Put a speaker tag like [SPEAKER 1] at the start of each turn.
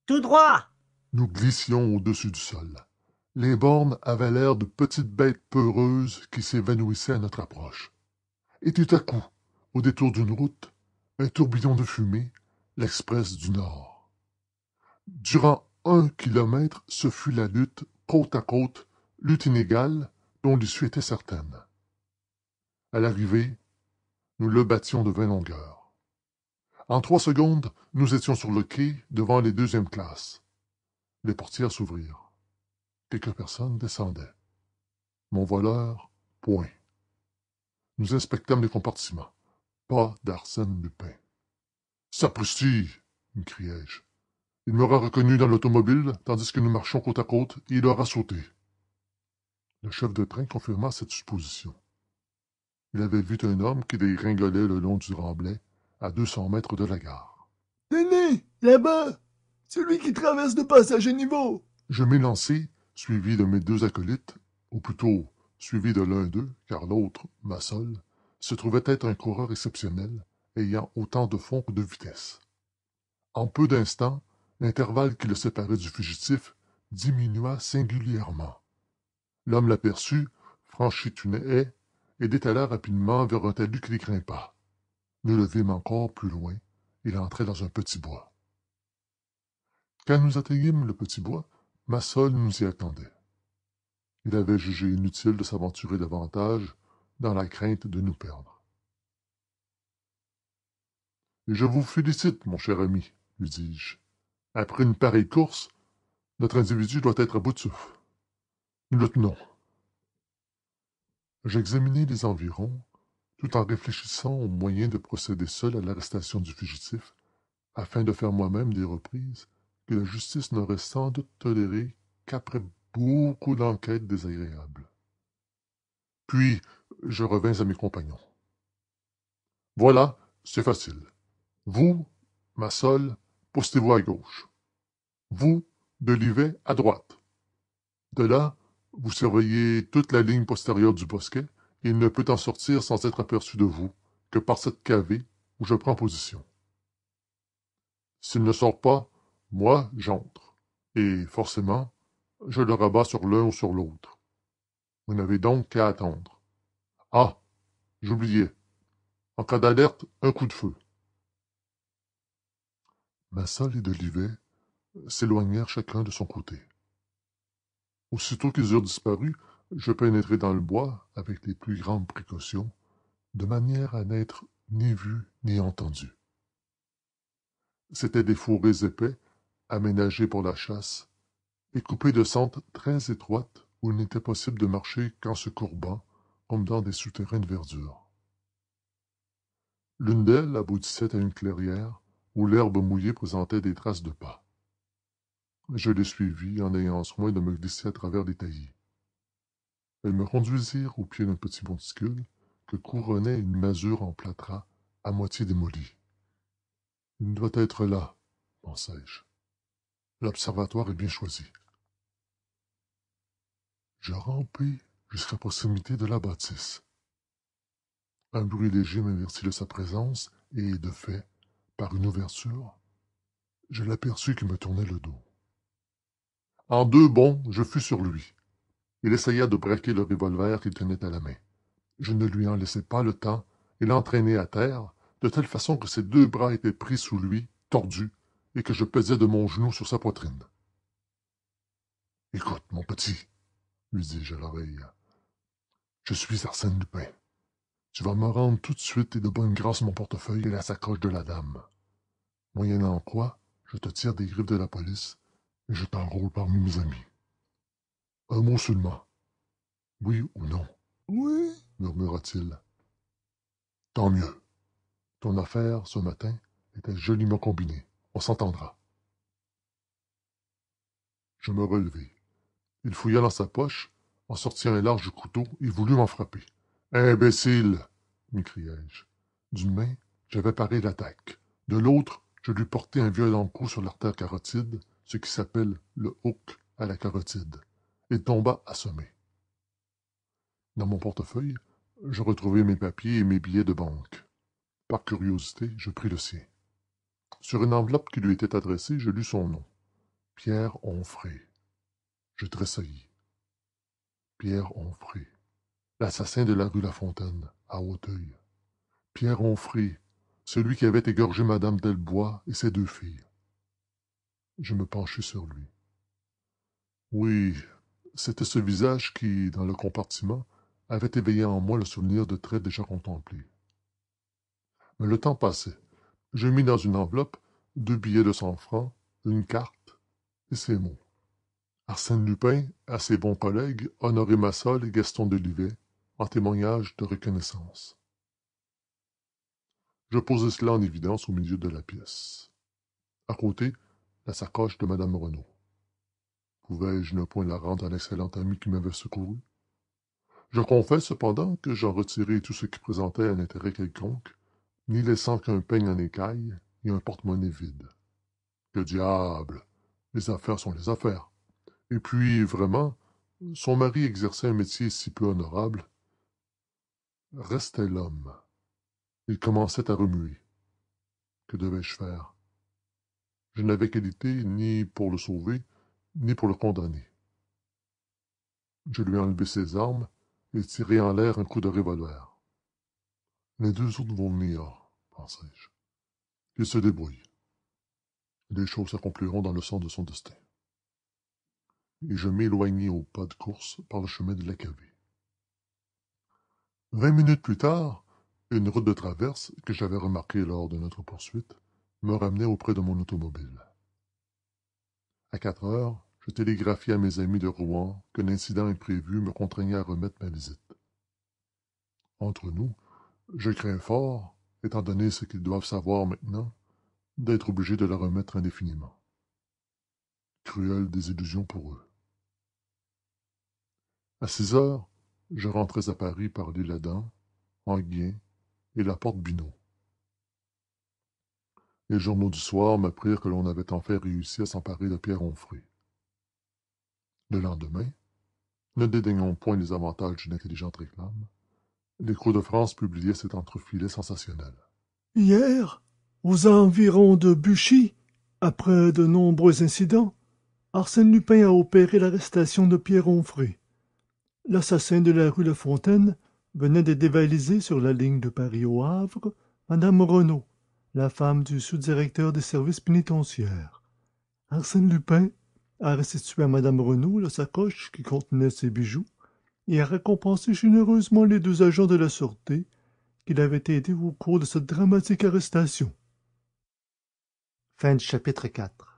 [SPEAKER 1] Tout droit!
[SPEAKER 2] Nous glissions au-dessus du sol. Les bornes avaient l'air de petites bêtes peureuses qui s'évanouissaient à notre approche. Et tout à coup, au détour d'une route, un tourbillon de fumée, l'express du Nord. Durant 1 kilomètre, ce fut la lutte, côte à côte, lutte inégale, dont l'issue était certaine. À l'arrivée, nous le battions de 20 longueurs. En 3 secondes, nous étions sur le quai, devant les deuxièmes classes. Les portières s'ouvrirent. Quelques personnes descendaient. Mon voleur, point. Nous inspectâmes les compartiments. Pas d'Arsène Lupin. Sapristi! M'écriai-je. Il m'aura reconnu dans l'automobile, tandis que nous marchions côte à côte, et il aura sauté. Le chef de train confirma cette supposition. Il avait vu un homme qui dégringolait le long du remblai, à 200 mètres de la gare.
[SPEAKER 3] Tenez, là-bas, celui qui traverse le passage à niveau.
[SPEAKER 2] Je m'élançai, suivi de mes 2 acolytes, ou plutôt suivi de l'un d'eux, car l'autre, Massol, se trouvait être un coureur exceptionnel, ayant autant de fond que de vitesse. En peu d'instants, l'intervalle qui le séparait du fugitif diminua singulièrement. L'homme l'aperçut, franchit une haie et détala rapidement vers un talus qui grimpa. Nous le vîmes encore plus loin. Il entrait dans un petit bois. Quand nous atteignîmes le petit bois, Massol nous y attendait. Il avait jugé inutile de s'aventurer davantage dans la crainte de nous perdre. « Et je vous félicite, mon cher ami, lui dis-je. Après une pareille course, notre individu doit être à bout de souffle. Nous le tenons. » J'examinai les environs, tout en réfléchissant aux moyens de procéder seul à l'arrestation du fugitif, afin de faire moi-même des reprises que la justice n'aurait sans doute tolérées qu'après beaucoup d'enquêtes désagréables. Puis, je revins à mes compagnons. Voilà, c'est facile. Vous, Massol, postez-vous à gauche. Vous, Delivet, à droite. De là, vous surveillez toute la ligne postérieure du bosquet, et il ne peut en sortir sans être aperçu de vous que par cette cavée où je prends position. S'il ne sort pas, moi, j'entre. Et, forcément, je le rabats sur l'un ou sur l'autre. Vous n'avez donc qu'à attendre. Ah, j'oubliais. En cas d'alerte, un coup de feu. Massol et Delivet s'éloignèrent chacun de son côté. Aussitôt qu'ils eurent disparu, je pénétrai dans le bois avec les plus grandes précautions, de manière à n'être ni vu ni entendu. C'étaient des fourrés épais, aménagés pour la chasse, et coupés de sentes très étroites où il n'était possible de marcher qu'en se courbant, comme dans des souterrains de verdure. L'une d'elles aboutissait à une clairière où l'herbe mouillée présentait des traces de pas. Je les suivis en ayant soin de me glisser à travers les taillis. Elles me conduisirent au pied d'un petit monticule que couronnait une masure en plâtras à moitié démolie. Il doit être là, pensai-je. L'observatoire est bien choisi. Je rampai jusqu'à proximité de la bâtisse. Un bruit léger m'avertit de sa présence et, de fait, par une ouverture, je l'aperçus qui me tournait le dos. En 2 bonds, je fus sur lui. Il essaya de braquer le revolver qu'il tenait à la main. Je ne lui en laissai pas le temps et l'entraînai à terre, de telle façon que ses 2 bras étaient pris sous lui, tordus, et que je pesais de mon genou sur sa poitrine. « Écoute, mon petit, » lui dis-je à l'oreille, « je suis Arsène Lupin. Tu vas me rendre tout de suite et de bonne grâce mon portefeuille et la sacoche de la dame. Moyennant quoi, je te tire des griffes de la police et je t'enrôle parmi mes amis. Un mot seulement. Oui ou non? »
[SPEAKER 3] Oui.
[SPEAKER 2] murmura-t-il. « Tant mieux. Ton affaire, ce matin, était joliment combinée. On s'entendra. » Je me relevai. Il fouilla dans sa poche, en sortit un large couteau et voulut m'en frapper. « Imbécile !» m'écriai-je. D'une main, j'avais paré l'attaque. De l'autre, je lui portai un violent coup sur l'artère carotide, ce qui s'appelle le hook à la carotide. Il tomba assommé. Dans mon portefeuille, je retrouvai mes papiers et mes billets de banque. Par curiosité, je pris le sien. Sur une enveloppe qui lui était adressée, je lus son nom. Pierre Onfray. Je tressaillis. Pierre Onfray, l'assassin de la rue Lafontaine, à Auteuil. Pierre Onfray, celui qui avait égorgé Madame Delbois et ses deux filles. Je me penchai sur lui. Oui, c'était ce visage qui, dans le compartiment, avait éveillé en moi le souvenir de traits déjà contemplés. Mais le temps passait. Je mis dans une enveloppe 2 billets de 100 francs, une carte et ces mots. Arsène Lupin à ses bons collègues Honoré Massol et Gaston Delivet, en témoignage de reconnaissance. Je posai cela en évidence au milieu de la pièce. À côté, la sacoche de Mme Renaud. Pouvais-je ne point la rendre à l'excellente amie qui m'avait secouru? Je confesse cependant que j'en retirai tout ce qui présentait un intérêt quelconque, n'y laissant qu'un peigne en écaille et un porte-monnaie vide. Que diable! Les affaires sont les affaires. Et puis, vraiment, son mari exerçait un métier si peu honorable. Restait l'homme. Il commençait à remuer. Que devais-je faire? Je n'avais qualité ni pour le sauver, ni pour le condamner. Je lui enlevai ses armes et tirai en l'air un coup de revolver. Les 2 autres vont venir, pensai-je. Qu'il se débrouille. Les choses s'accompliront dans le sens de son destin. Et je m'éloignai au pas de course par le chemin de la cavée. 20 minutes plus tard, une route de traverse que j'avais remarquée lors de notre poursuite me ramenait auprès de mon automobile. À 4 heures, je télégraphiai à mes amis de Rouen qu'un incident imprévu me contraignait à remettre ma visite. Entre nous, je crains fort, étant donné ce qu'ils doivent savoir maintenant, d'être obligé de la remettre indéfiniment. Cruelle désillusion pour eux. À 6 heures, je rentrais à Paris par l'Isle-Adam, Enghien et la porte Bineau. Les journaux du soir m'apprirent que l'on avait enfin réussi à s'emparer de Pierre Onfray. Le lendemain, ne dédaignons point les avantages d'une intelligente réclame, l'Écho de France publiait cet entrefilet sensationnel.
[SPEAKER 3] Hier, aux environs de Buchy, après de nombreux incidents, Arsène Lupin a opéré l'arrestation de Pierre Onfray. L'assassin de la rue Lafontaine venait de dévaliser sur la ligne de Paris au Havre Madame Renaud, la femme du sous-directeur des services pénitentiaires. Arsène Lupin a restitué à Madame Renaud la sacoche qui contenait ses bijoux et a récompensé généreusement les 2 agents de la sûreté qui l'avaient aidé au cours de cette dramatique arrestation.
[SPEAKER 1] Fin du chapitre 4.